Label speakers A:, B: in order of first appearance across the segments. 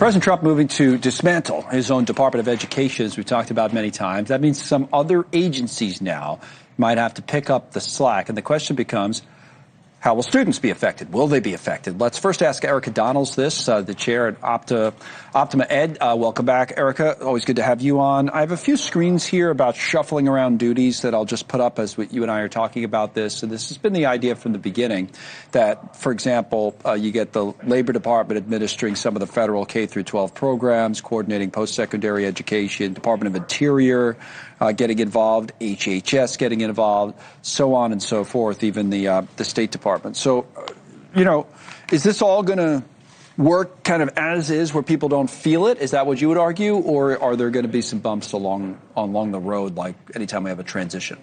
A: President Trump moving to dismantle his own Department of Education, as we've talked about many times. That means some other agencies now might have to pick up the slack. And the question becomes, how will students be affected? Will they be affected? Let's first ask Erika Donalds this, the chair at Optima Ed. Welcome back, Erika. Always good to have you on. I have a few screens here about shuffling around duties that I'll just put up as you and I are talking about this. And this has been the idea from the beginning that, for example, you get the Labor Department administering some of the federal K through 12 programs, coordinating post-secondary education, Department of Interior getting involved, HHS getting involved, so on and so forth, even the State Department. So, is this all going to work kind of as is where people don't feel it? Is that what you would argue? Or are there going to be some bumps along the road, like anytime we have a transition?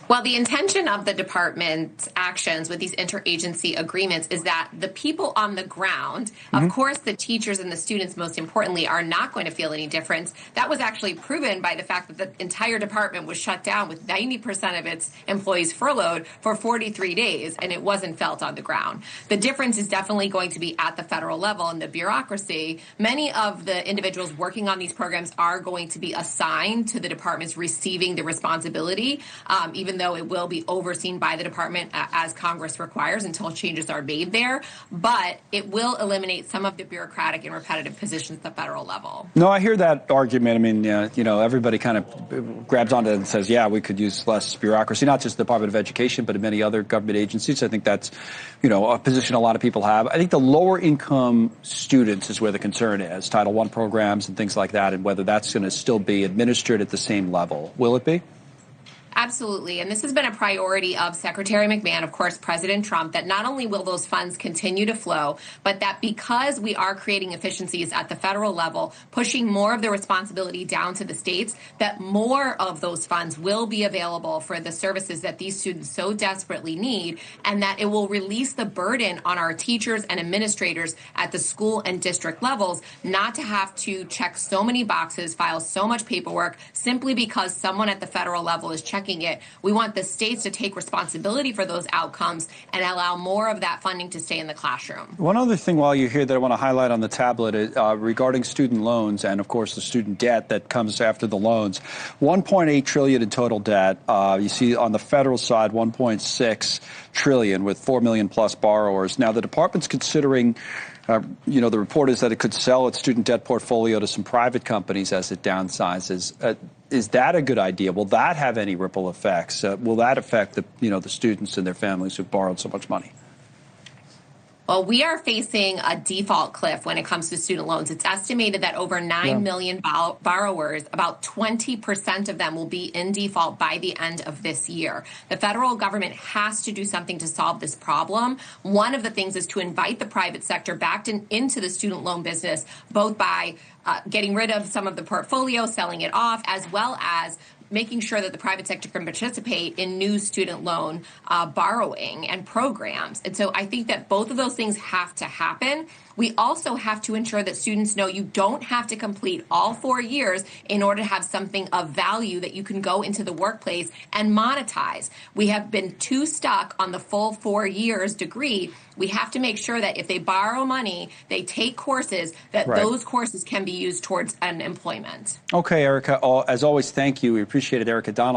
B: Well, the intention of the department's actions with these interagency agreements is that the people on the ground, of course, the teachers and the students, most importantly, are not going to feel any difference. That was actually proven by the fact that the entire department was shut down with 90% of its employees furloughed for 43 days, and it wasn't felt on the ground. The difference is definitely going to be at the federal level in the bureaucracy. Many of the individuals working on these programs are going to be assigned to the departments receiving the responsibility, even though it will be overseen by the department as Congress requires until changes are made there. But it will eliminate some of the bureaucratic and repetitive positions at the federal level.
A: No, I hear that argument. I mean, everybody kind of grabs onto it and says, yeah, we could use less bureaucracy, not just the Department of Education, but in many other government agencies. I think that's, a position a lot of people have. I think the lower income students is where the concern is, Title I programs and things like that, and whether that's going to still be administered at the same level. Will it be?
B: Absolutely. And this has been a priority of Secretary McMahon, of course, President Trump, that not only will those funds continue to flow, but that because we are creating efficiencies at the federal level, pushing more of the responsibility down to the states, that more of those funds will be available for the services that these students so desperately need, and that it will release the burden on our teachers and administrators at the school and district levels not to have to check so many boxes, file so much paperwork, simply because someone at the federal level is checking it. We want the states to take responsibility for those outcomes and allow more of that funding to stay in the classroom.
A: One other thing while you're here that I want to highlight on the tablet is, regarding student loans and, of course, the student debt that comes after the loans. $1.8 trillion in total debt. You see on the federal side, $1.6 trillion with 4 million plus borrowers. Now, the department's considering the report is that it could sell its student debt portfolio to some private companies as it downsizes. Is that a good idea? Will that have any ripple effects? Will that affect the students and their families who've borrowed so much money?
B: Well, we are facing a default cliff when it comes to student loans. It's estimated that over 9 million borrowers, about 20% of them will be in default by the end of this year. The federal government has to do something to solve this problem. One of the things is to invite the private sector back into the student loan business, both by getting rid of some of the portfolio, selling it off, as well as making sure that the private sector can participate in new student loan borrowing and programs. And so I think that both of those things have to happen. We also have to ensure that students know you don't have to complete all 4 years in order to have something of value that you can go into the workplace and monetize. We have been too stuck on the full 4 years degree. We have to make sure that if they borrow money, they take courses, that those courses can be used towards an employment.
A: Okay, Erika, as always, thank you. We appreciate it. Erika Donalds.